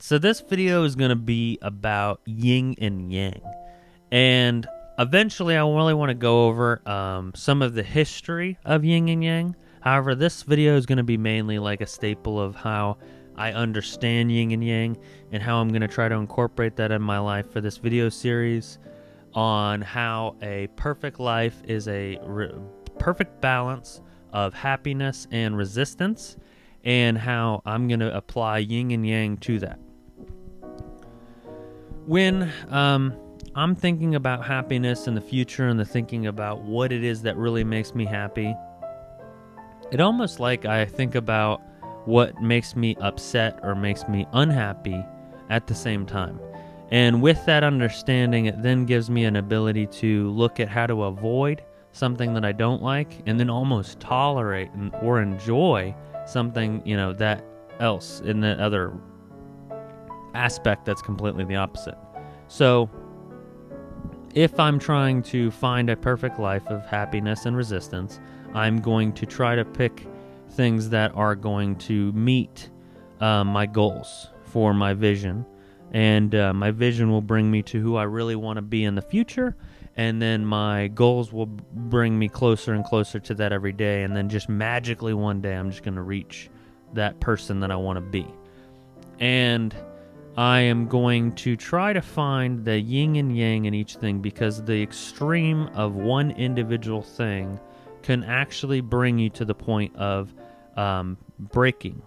So this video is going to be about yin and yang. And eventually I really want to go over some of the history of yin and yang. However, this video is going to be mainly like a staple of how I understand yin and yang and how I'm going to try to incorporate that in my life for this video series on how a perfect life is a perfect balance of happiness and resistance, and how I'm going to apply yin and yang to that. When I'm thinking about happiness in the future and thinking about what it is that really makes me happy, it almost like I think about what makes me upset or makes me unhappy at the same time. And with that understanding, it then gives me an ability to look at how to avoid something that I don't like, and then almost tolerate or enjoy something, that else in the other aspect that's completely the opposite. So, if I'm trying to find a perfect life of happiness and resistance, I'm going to try to pick things that are going to meet my goals for my vision. And my vision will bring me to who I really want to be in the future. And then my goals will bring me closer and closer to that every day. And then just magically one day, I'm just going to reach that person that I want to be. And I am going to try to find the yin and yang in each thing, because the extreme of one individual thing can actually bring you to the point of breaking.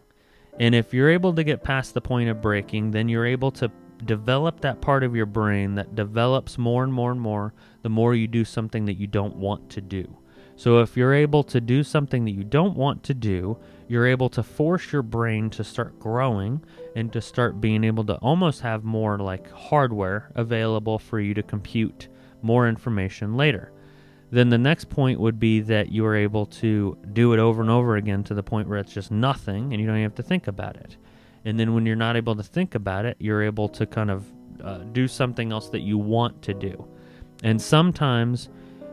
And if you're able to get past the point of breaking, then you're able to develop that part of your brain that develops more and more and more the more you do something that you don't want to do. So if you're able to do something that you don't want to do, you're able to force your brain to start growing and to start being able to almost have more like hardware available for you to compute more information later. Then the next point would be that you are able to do it over and over again to the point where it's just nothing and you don't even have to think about it. And then when you're not able to think about it, you're able to kind of do something else that you want to do. And sometimes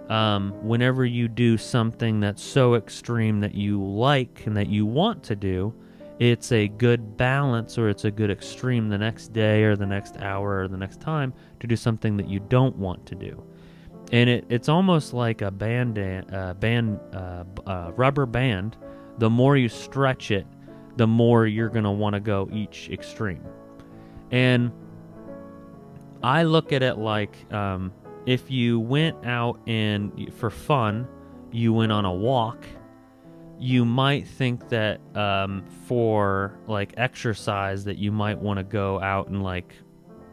whenever you do something that's so extreme that you like and that you want to do, it's a good balance, or it's a good extreme the next day or the next hour or the next time to do something that you don't want to do. And it's almost like a rubber band. The more you stretch it, the more you're going to want to go each extreme. And I look at it like if you went out and for fun, you went on a walk, you might think that for like exercise that you might want to go out and like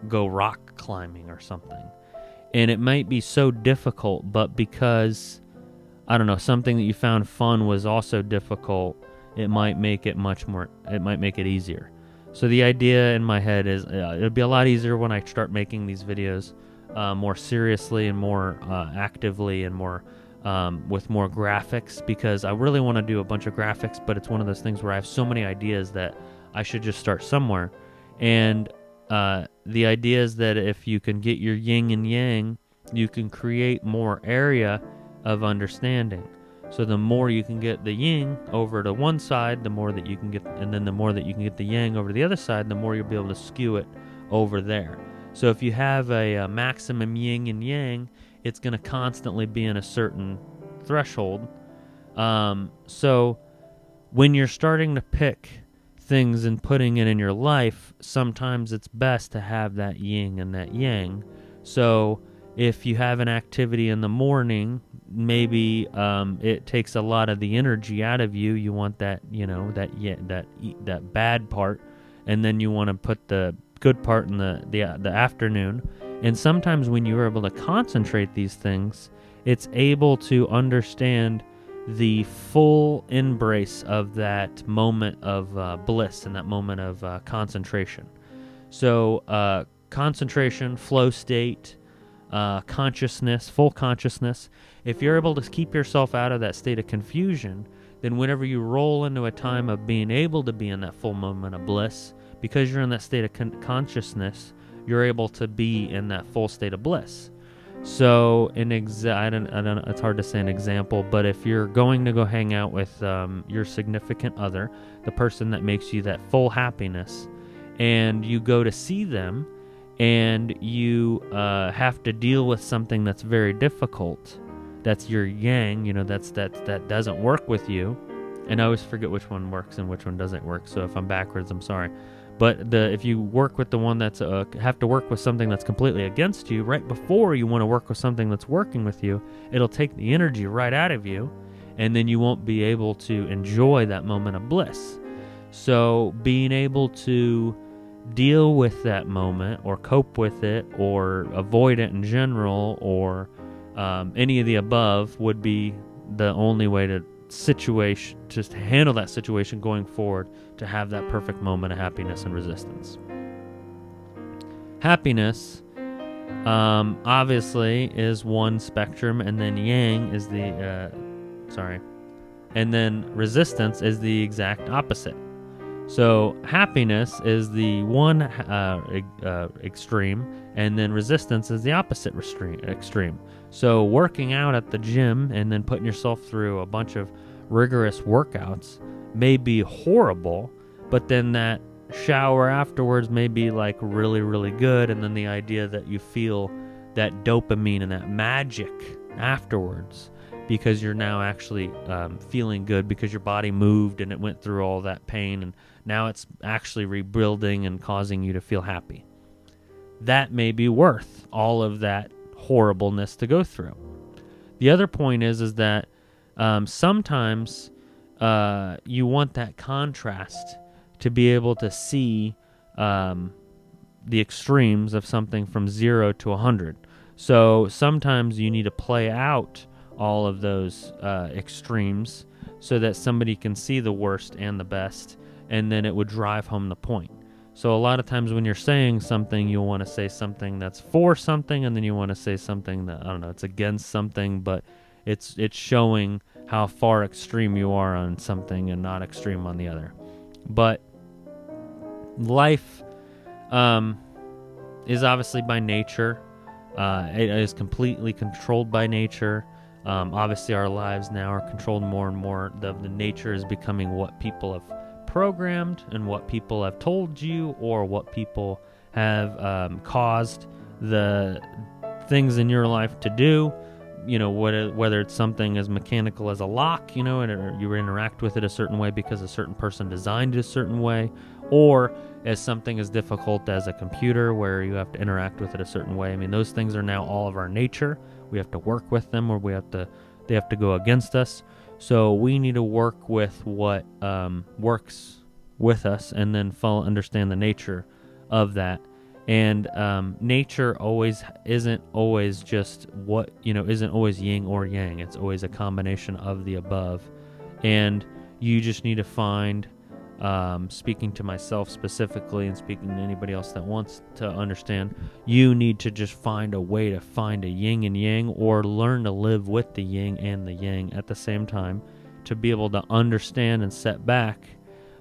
go rock climbing or something. And it might be so difficult, but because, I don't know, something that you found fun was also difficult, it might make it easier. So the idea in my head is it'll be a lot easier when I start making these videos more seriously and more actively and more with more graphics, because I really want to do a bunch of graphics, but it's one of those things where I have so many ideas that I should just start somewhere. And the idea is that if you can get your yin and yang, you can create more area of understanding. So the more you can get the yin over to one side, the more that you can get, and then the more that you can get the yang over to the other side, the more you'll be able to skew it over there. So if you have a maximum yin and yang, it's going to constantly be in a certain threshold. So when you're starting to pick things and putting it in your life, sometimes it's best to have that yin and that yang. So if you have an activity in the morning, maybe it takes a lot of the energy out of you. You want that, that bad part, and then you want to put the good part in the afternoon. And sometimes when you're able to concentrate these things, it's able to understand the full embrace of that moment of bliss and that moment of concentration. So concentration, flow state, consciousness, full consciousness. If you're able to keep yourself out of that state of confusion, then whenever you roll into a time of being able to be in that full moment of bliss, because you're in that state of consciousness, you're able to be in that full state of bliss. So, I don't know, it's hard to say an example, but if you're going to go hang out with your significant other, the person that makes you that full happiness, and you go to see them, and you have to deal with something that's very difficult. That's your yang, that doesn't work with you. And I always forget which one works and which one doesn't work. So if I'm backwards, I'm sorry. But if you work with the one that's have to work with something that's completely against you, right before you want to work with something that's working with you, it'll take the energy right out of you, and then you won't be able to enjoy that moment of bliss. So being able to deal with that moment, or cope with it, or avoid it in general, or any of the above, would be the only way to just handle that situation going forward, to have that perfect moment of happiness and resistance. Happiness obviously is one spectrum, and then yang is and then resistance is the exact opposite. So happiness is the one extreme, and then resistance is the opposite extreme. So working out at the gym and then putting yourself through a bunch of rigorous workouts may be horrible, but then that shower afterwards may be like really, really good, and then the idea that you feel that dopamine and that magic afterwards, because you're now actually feeling good because your body moved and it went through all that pain, and now it's actually rebuilding and causing you to feel happy. That may be worth all of that horribleness to go through. The other point is that sometimes you want that contrast to be able to see the extremes of something from 0 to 100. So sometimes you need to play out all of those extremes so that somebody can see the worst and the best, and then it would drive home the point. So a lot of times when you're saying something, you'll want to say something that's for something, and then you want to say something that, I don't know, it's against something, but it's showing how far extreme you are on something and not extreme on the other. But life is obviously by nature. It is completely controlled by nature. Obviously our lives now are controlled more and more. The nature is becoming what people have programmed and what people have told you, or what people have caused the things in your life to do. Whether it's something as mechanical as a lock, and you interact with it a certain way because a certain person designed it a certain way, or as something as difficult as a computer where you have to interact with it a certain way. I mean, those things are now all of our nature. We have to work with them, or they have to go against us. So we need to work with what works with us, and then understand the nature of that. And nature isn't always just isn't always yin or yang. It's always a combination of the above. And you just need to find, speaking to myself specifically and speaking to anybody else that wants to understand, you need to just find a way to find a yin and yang, or learn to live with the yin and the yang at the same time, to be able to understand and set back,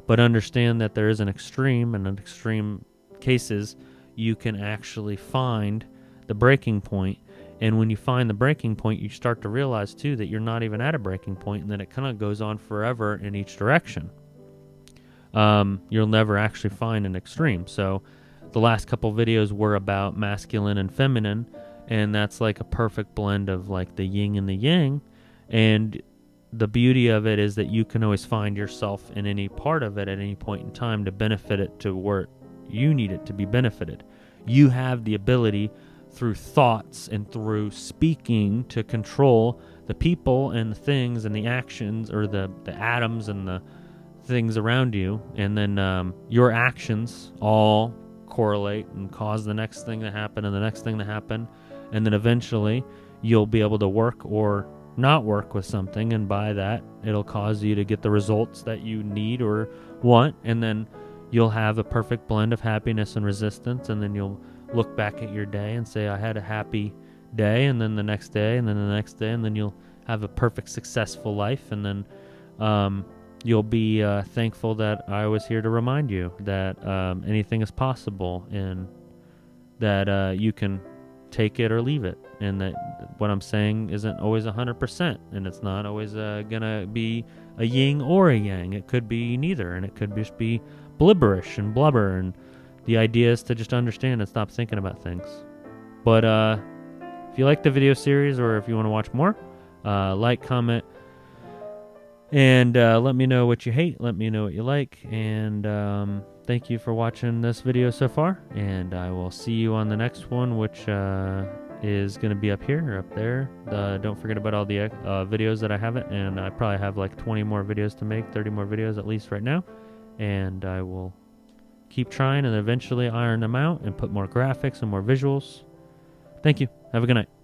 but understand that there is an extreme, and in extreme cases you can actually find the breaking point. And when you find the breaking point, you start to realize too that you're not even at a breaking point, and that it kind of goes on forever in each direction. You'll never actually find an extreme. So the last couple videos were about masculine and feminine, and that's like a perfect blend of like the yin and the yang. And the beauty of it is that you can always find yourself in any part of it at any point in time to benefit it to where you need it to be benefited. You have the ability through thoughts and through speaking to control the people and the things and the actions, or the atoms and the things around you. And then your actions all correlate and cause the next thing to happen and the next thing to happen. And then eventually you'll be able to work or not work with something, and by that it'll cause you to get the results that you need or want. And then you'll have a perfect blend of happiness and resistance, and then you'll look back at your day and say, I had a happy day, and then the next day, and then the next day, and then you'll have a perfect successful life. And then you'll be thankful that I was here to remind you that anything is possible, and that you can take it or leave it, and that what I'm saying isn't always 100%, and it's not always gonna be a yin or a yang. It could be neither, and it could just be blibberish and blubber, and The idea is to just understand and stop thinking about things. But if you like the video series or if you want to watch more, like, comment, and let me know what you hate. Let me know what you like. And thank you for watching this video so far. And I will see you on the next one, which is going to be up here or up there. Don't forget about all the videos that I haven't. And I probably have like 20 more videos to make, 30 more videos at least right now. And I will keep trying and eventually iron them out and put more graphics and more visuals. Thank you. Have a good night.